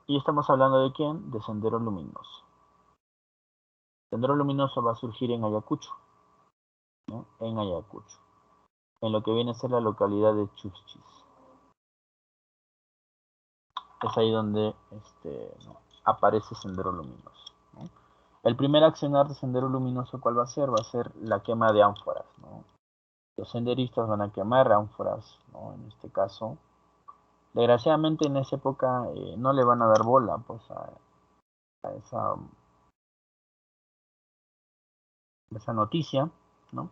Y estamos hablando de quién, de Sendero Luminoso. Sendero Luminoso va a surgir en Ayacucho, ¿no?, en Ayacucho, en lo que viene a ser la localidad de Chuschis. Es ahí donde ¿no?, aparece Sendero Luminoso, ¿no? El primer accionar de Sendero Luminoso, ¿cuál va a ser? Va a ser la quema de ánforas, ¿no? Los senderistas van a quemar ánforas, ¿no?, en este caso. Desgraciadamente en esa época no le van a dar bola, pues, a esa noticia, ¿no?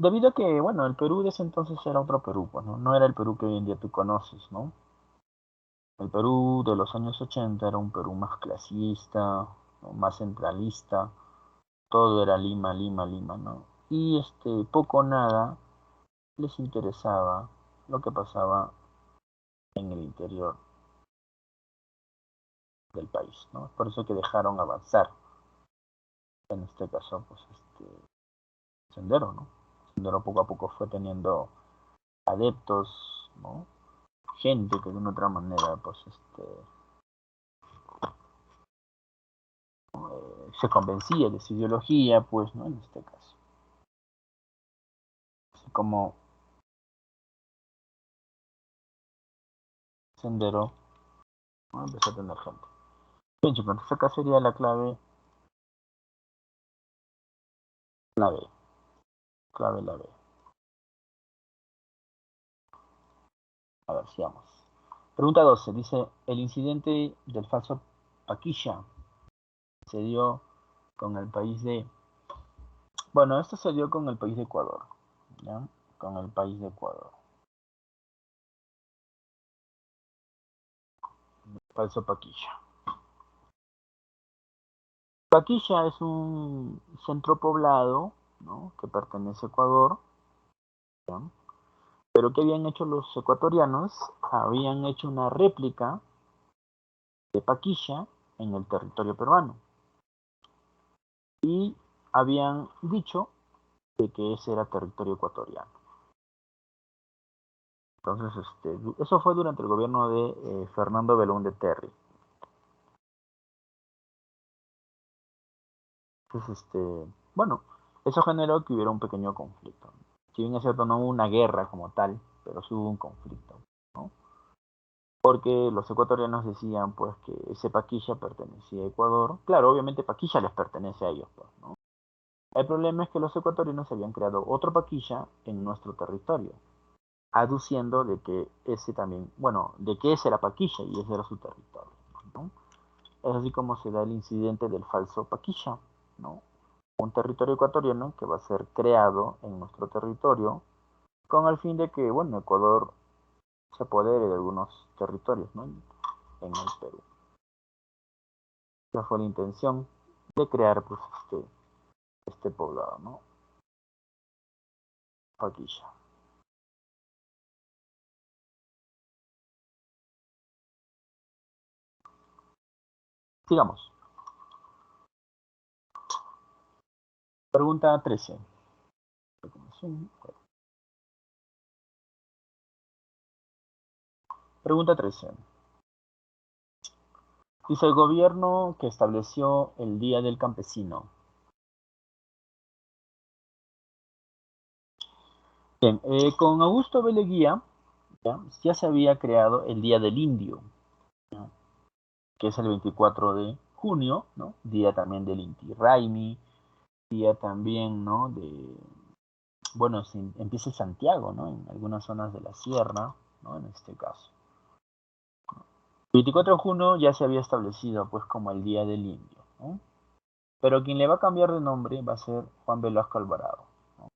Debido a que, bueno, el Perú de ese entonces era otro Perú, pues, ¿no? No era el Perú que hoy en día tú conoces, ¿no? El Perú de los años 80 era un Perú más clasista, ¿no?, más centralista. Todo era Lima, Lima, Lima, ¿no? Y poco o nada les interesaba lo que pasaba en el interior del país, ¿no? Por eso que dejaron avanzar, en este caso, pues, Sendero, ¿no? Sendero poco a poco fue teniendo adeptos, ¿no? Gente que de una otra manera, pues, se convencía de su ideología, pues, ¿no? En este caso. Así como Sendero, ¿no?, empezó a tener gente. Bien, chicos, entonces acá sería la clave, clave la B. A ver, sigamos. Pregunta 12, dice, el incidente del falso Paquilla se dio con el país de... Bueno, esto se dio con el país de Ecuador, ¿ya? Con el país de Ecuador. Falso Paquilla. Paquilla es un centro poblado, ¿no?, que pertenece a Ecuador, ¿ya? Pero ¿qué habían hecho los ecuatorianos? Habían hecho una réplica de Paquilla en el territorio peruano. Y habían dicho de que ese era territorio ecuatoriano. Entonces, eso fue durante el gobierno de Fernando Belaúnde Terry. Entonces, bueno, eso generó que hubiera un pequeño conflicto. Si bien es cierto, no hubo una guerra como tal, pero sí hubo un conflicto, ¿no? Porque los ecuatorianos decían, pues, que ese Paquilla pertenecía a Ecuador. Claro, obviamente Paquilla les pertenece a ellos, pues, ¿no? El problema es que los ecuatorianos habían creado otro Paquilla en nuestro territorio, aduciendo de que ese también, bueno, de que ese era Paquilla y ese era su territorio, ¿no? Es así como se da el incidente del falso Paquilla, ¿no? Un territorio ecuatoriano que va a ser creado en nuestro territorio con el fin de que, bueno, Ecuador se apodere de algunos territorios, ¿no?, en el Perú. Esa fue la intención de crear, pues, este poblado, ¿no? Paquilla. Sigamos. Pregunta 13. Pregunta 13. Dice el gobierno que estableció el Día del Campesino. Bien, con Augusto B. Leguía ya se había creado el Día del Indio, ¿ya?, que es el 24 de junio, ¿no? Día también del Inti Raymi, día también, ¿no?, de, bueno, empieza el Santiago, ¿no?, en algunas zonas de la sierra, ¿no?, en este caso. El 24 de junio ya se había establecido, pues, como el Día del Indio, ¿no? Pero quien le va a cambiar de nombre va a ser Juan Velasco Alvarado, ¿no?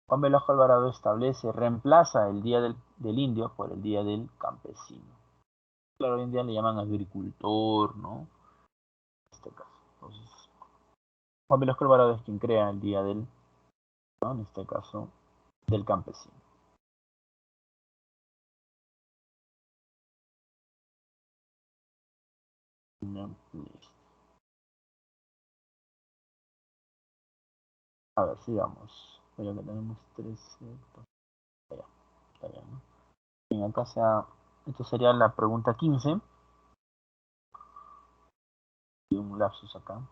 Juan Velasco Alvarado establece, reemplaza el Día del Indio por el Día del Campesino. Claro, hoy en día le llaman agricultor, ¿no?, en este caso. Entonces, Juan Velasco Alvarado es quien crea el Día del, ¿no?, en este caso, del campesino. No, listo. A ver, sigamos. Pero que tenemos 13. Ya, está bien, ¿no? Bien, acá esto sería la pregunta 15. Y un lapsus acá.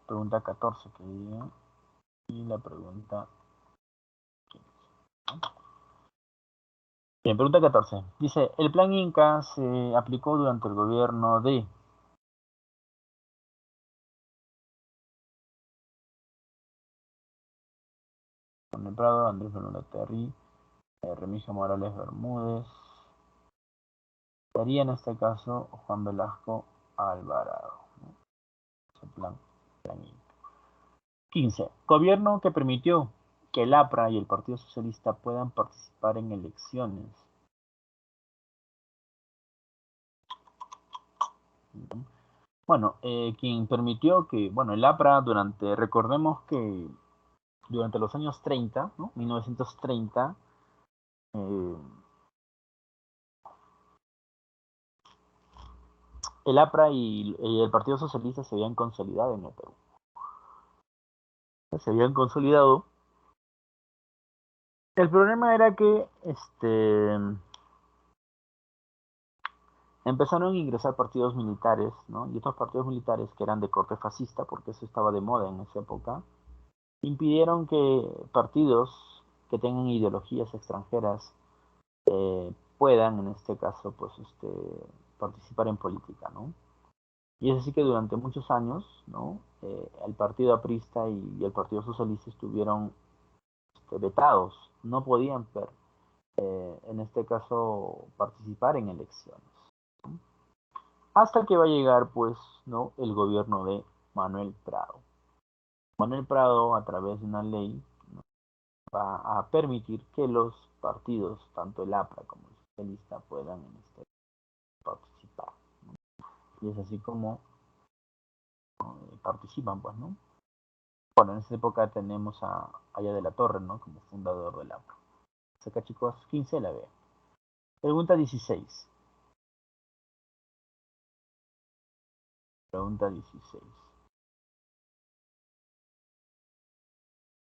Pregunta 14 que diga. Y la pregunta 15. Bien, pregunta 14. Dice, el plan Inca se aplicó durante el gobierno de... Juan Prado, Andrés Belaúnde Terry, Remigio Morales Bermúdez. Sería en este caso Juan Velasco Alvarado, ¿no? Ese plan Inca. 15. Gobierno que permitió que el APRA y el Partido Socialista puedan participar en elecciones. Bueno, quien permitió que, bueno, el APRA recordemos que durante los años 30, ¿no?, 1930, el APRA y el Partido Socialista se habían consolidado en el Perú. Se habían consolidado. El problema era que empezaron a ingresar partidos militares, ¿no? Y estos partidos militares, que eran de corte fascista, porque eso estaba de moda en esa época, impidieron que partidos que tengan ideologías extranjeras puedan, en este caso, pues, participar en política, ¿no? Y es así que durante muchos años, ¿no?, el partido aprista y el partido socialista estuvieron vetados, no podían en este caso, participar en elecciones. ¿No? Hasta que va a llegar, pues, ¿no? El gobierno de Manuel Prado. Manuel Prado, a través de una ley, ¿no? Va a permitir que los partidos, tanto el APRA como el socialista, puedan en este participar. ¿No? Y es así como, ¿no? Participan, pues, ¿no? Bueno, en esa época tenemos a Aya de la Torre, ¿no? Como fundador del APRA. Acá, chicos, 15 la veo. Pregunta 16. Pregunta 16.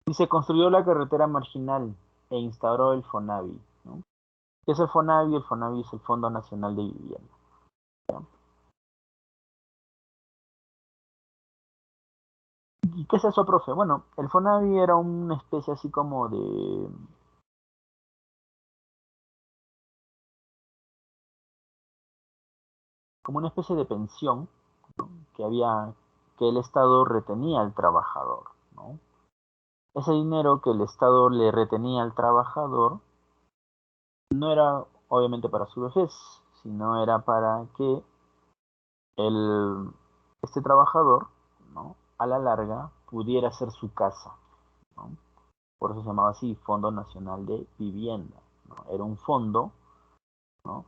Y se construyó la carretera marginal e instauró el FONAVI, ¿no? ¿Qué es el FONAVI? El FONAVI es el Fondo Nacional de Vivienda. ¿Ya? ¿Y qué es eso, profe? Bueno, el FONAVI era una especie así como una especie de pensión, ¿no? que el Estado retenía al trabajador, ¿no? Ese dinero que el Estado le retenía al trabajador no era obviamente para su vejez, sino era para que el, este trabajador, ¿no? A la larga pudiera ser su casa, ¿no? Por eso se llamaba así, Fondo Nacional de Vivienda, ¿no? Era un fondo, ¿no?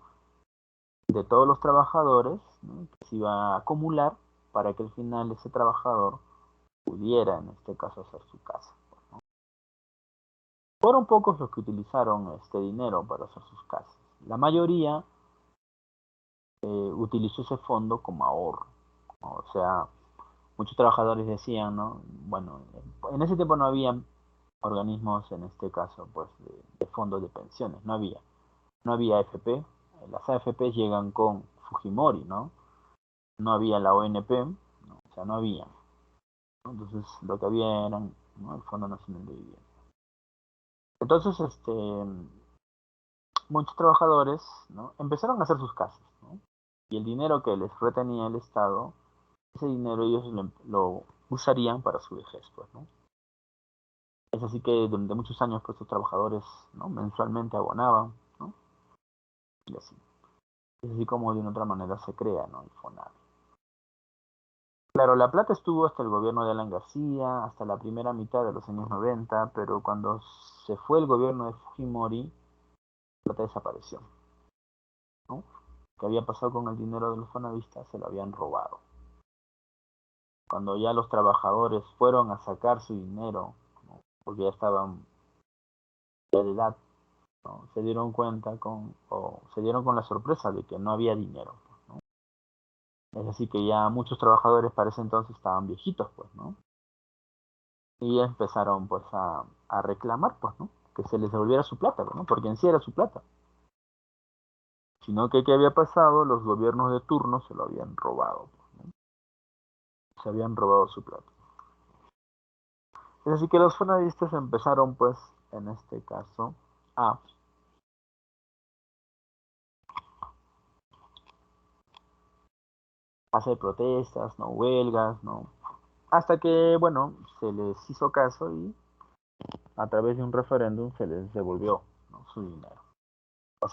De todos los trabajadores, ¿no? Que se iba a acumular para que al final ese trabajador pudiera, en este caso, hacer su casa, ¿no? Fueron pocos los que utilizaron este dinero para hacer sus casas. La mayoría utilizó ese fondo como ahorro, ¿no? O sea, muchos trabajadores decían, ¿no? Bueno, en ese tiempo no había organismos, en este caso, pues, de fondos de pensiones, no había AFP, las AFP llegan con Fujimori, ¿no? No había la ONP, ¿no? O sea, no había, ¿no? Entonces, lo que había eran, ¿no? El Fondo Nacional de Vivienda. Entonces, muchos trabajadores, ¿no? Empezaron a hacer sus casas, ¿no? Y el dinero que les retenía el Estado, ese dinero ellos lo usarían para su vejez, pues, ¿no? Es así que durante muchos años, pues, los trabajadores, ¿no? Mensualmente abonaban, ¿no? Y así. Es así como de una otra manera se crea, ¿no? El FONAVI. Claro, la plata estuvo hasta el gobierno de Alan García, hasta la primera mitad de los años 90, pero cuando se fue el gobierno de Fujimori, la plata desapareció, ¿no? ¿Qué había pasado con el dinero de los fonavistas? Se lo habían robado. Cuando ya los trabajadores fueron a sacar su dinero, ¿no? Porque ya estaban de edad, ¿no? Se dieron con la sorpresa de que no había dinero, ¿no? Es así que ya muchos trabajadores para ese entonces estaban viejitos, pues, ¿no? Y empezaron, pues, a reclamar, pues, ¿no? Que se les devolviera su plata, ¿no? Porque en sí era su plata. Sino que, ¿qué había pasado? Los gobiernos de turno se lo habían robado, pues, ¿no? Se habían robado su plata. Es así que los fonavistas empezaron, pues, en este caso, a hacer protestas, no huelgas, no. Hasta que, bueno, se les hizo caso y a través de un referéndum se les devolvió, ¿no? Su dinero. O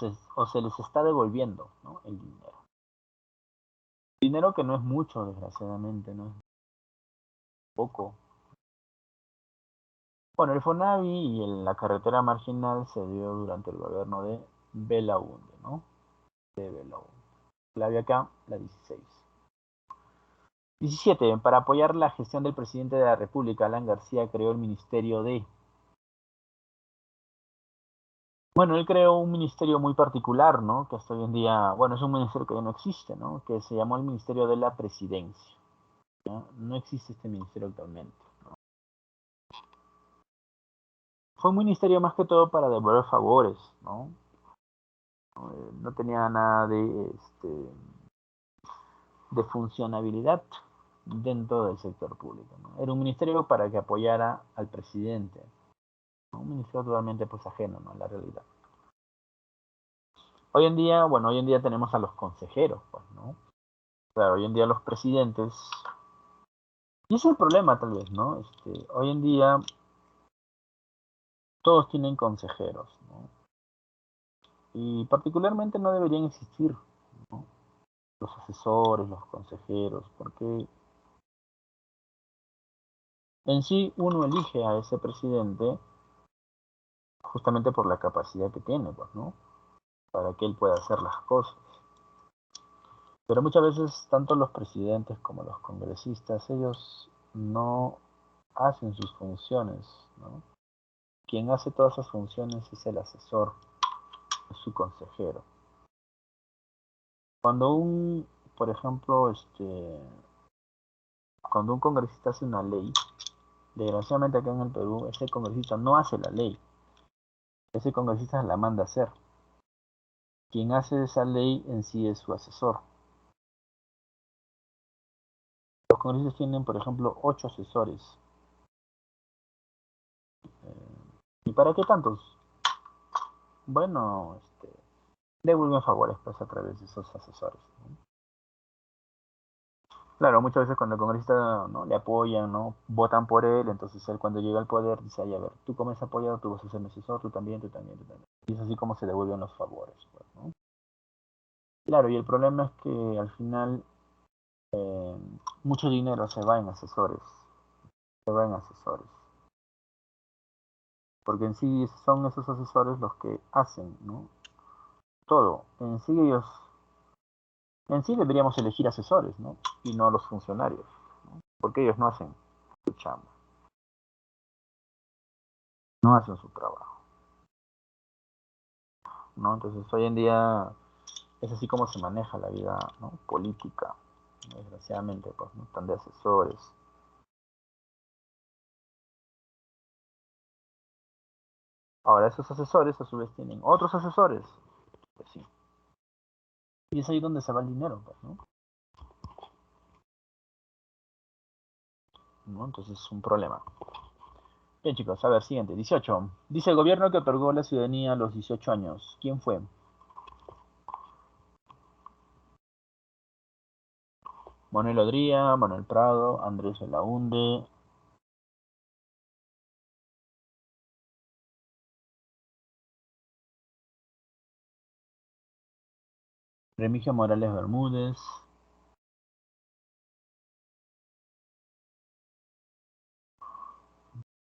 se les está devolviendo, ¿no? El dinero. Dinero que no es mucho, desgraciadamente, no es poco. Bueno, el FONAVI y la carretera marginal se dio durante el gobierno de Belaúnde, ¿no? De Belaúnde. Clave acá, la 16. 17. Para apoyar la gestión del presidente de la República, Alan García creó el Ministerio de... Bueno, él creó un ministerio muy particular, ¿no? Que hasta hoy en día, bueno, es un ministerio que ya no existe, ¿no? Que se llamó el Ministerio de la Presidencia, ¿no? No existe este ministerio actualmente. Fue un ministerio más que todo para devolver favores, ¿no? No tenía nada de funcionabilidad dentro del sector público, ¿no? Era un ministerio para que apoyara al presidente, ¿no? Un ministerio totalmente, pues, ajeno, ¿no? A la realidad. Hoy en día, bueno, hoy en día tenemos a los consejeros, pues, ¿no? Claro, hoy en día los presidentes, y ese es el problema tal vez, ¿no? Hoy en día todos tienen consejeros, ¿no? Y particularmente no deberían existir, ¿no?, los asesores, los consejeros, porque en sí uno elige a ese presidente justamente por la capacidad que tiene, pues, ¿no?, para que él pueda hacer las cosas. Pero muchas veces tanto los presidentes como los congresistas, ellos no hacen sus funciones, ¿no? Quien hace todas esas funciones es el asesor, es su consejero. Cuando por ejemplo, cuando un congresista hace una ley, desgraciadamente acá en el Perú, ese congresista no hace la ley, ese congresista la manda a hacer. Quien hace esa ley en sí es su asesor. Los congresistas tienen, por ejemplo, 8 asesores. ¿Y para qué tantos? Bueno, devuelven favores pues a través de esos asesores, ¿no? Claro, muchas veces cuando el congresista, ¿no?, le apoyan, ¿no?, votan por él, entonces él cuando llega al poder dice, ay, a ver, tú como has apoyado, tú vas a ser mi asesor, tú también, tú también, tú también. Y es así como se devuelven los favores, pues, ¿no? Claro, y el problema es que al final mucho dinero se va en asesores, se va en asesores. Porque en sí son esos asesores los que hacen, ¿no?, todo. En sí deberíamos elegir asesores, ¿no?, y no los funcionarios, ¿no?, porque ellos no hacen su chamba, no hacen su trabajo, ¿no? Entonces hoy en día es así como se maneja la vida, ¿no?, política, desgraciadamente, pues, ¿no?, tan de asesores. Ahora esos asesores a su vez tienen otros asesores, pues sí. Y es ahí donde se va el dinero, pues, ¿no? ¿No? Entonces es un problema. Bien, chicos, a ver, siguiente, 18. Dice el gobierno que otorgó la ciudadanía a los 18 años. ¿Quién fue? Manuel Odría, Manuel Prado, Andrés Belaunde, Remigio Morales Bermúdez,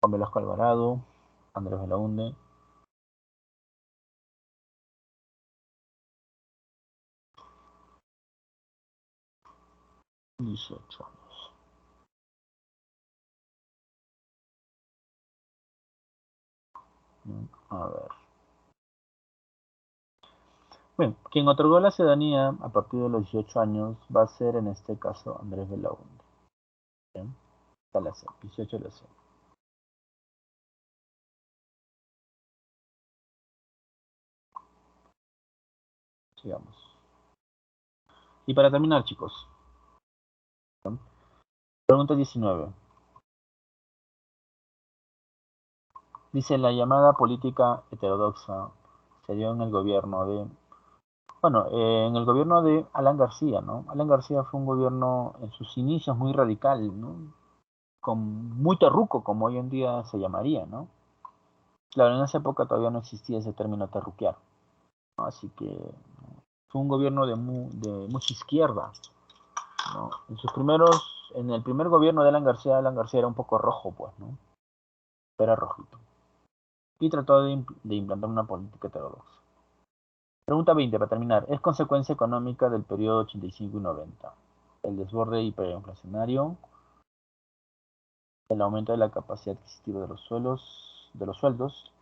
Juan Velasco Alvarado, Andrés Belaunde. 18 años. A ver. Bueno, quien otorgó la ciudadanía a partir de los 18 años va a ser en este caso Andrés Belaunde. Bien, está la C, 18 la C. Sigamos. Y para terminar, chicos, pregunta 19. Dice, la llamada política heterodoxa se dio en el gobierno de, bueno, en el gobierno de Alan García, ¿no? Alan García fue un gobierno en sus inicios muy radical, ¿no?, muy terruco, como hoy en día se llamaría, ¿no? Claro, en esa época todavía no existía ese término terruquear, ¿no? Así que fue un gobierno de mucha izquierda, ¿no? En el primer gobierno de Alan García era un poco rojo, pues, ¿no? Era rojito. Y trató de implantar una política heterodoxa. Pregunta 20, para terminar. ¿Es consecuencia económica del periodo 85 y 90 el desborde hiperinflacionario, el aumento de la capacidad adquisitiva de los sueldos,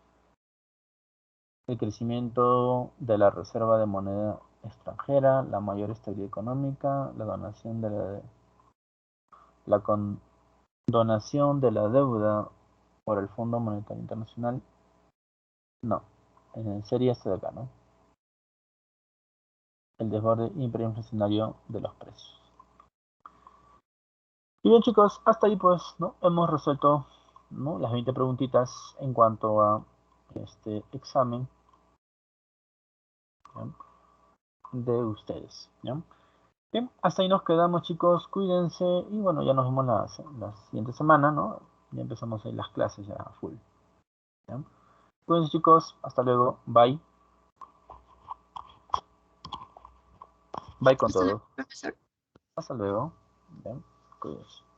el crecimiento de la reserva de moneda extranjera, la mayor estabilidad económica, la donación de la condonación de la deuda por el Fondo Monetario Internacional? No, sería este de acá, ¿no? El desborde hiperinflacionario de los precios. Y bien, chicos, hasta ahí pues, ¿no?, hemos resuelto, ¿no?, las 20 preguntitas en cuanto a este examen, ¿ya?, de ustedes, ¿ya? Bien, hasta ahí nos quedamos, chicos, cuídense y bueno, ya nos vemos la siguiente semana, ¿no? Ya empezamos ahí las clases ya a full, ¿ya? Cuídense, chicos, hasta luego, bye. Bye con Hasta luego, todo. profesor. Hasta luego. Bien, cuídense.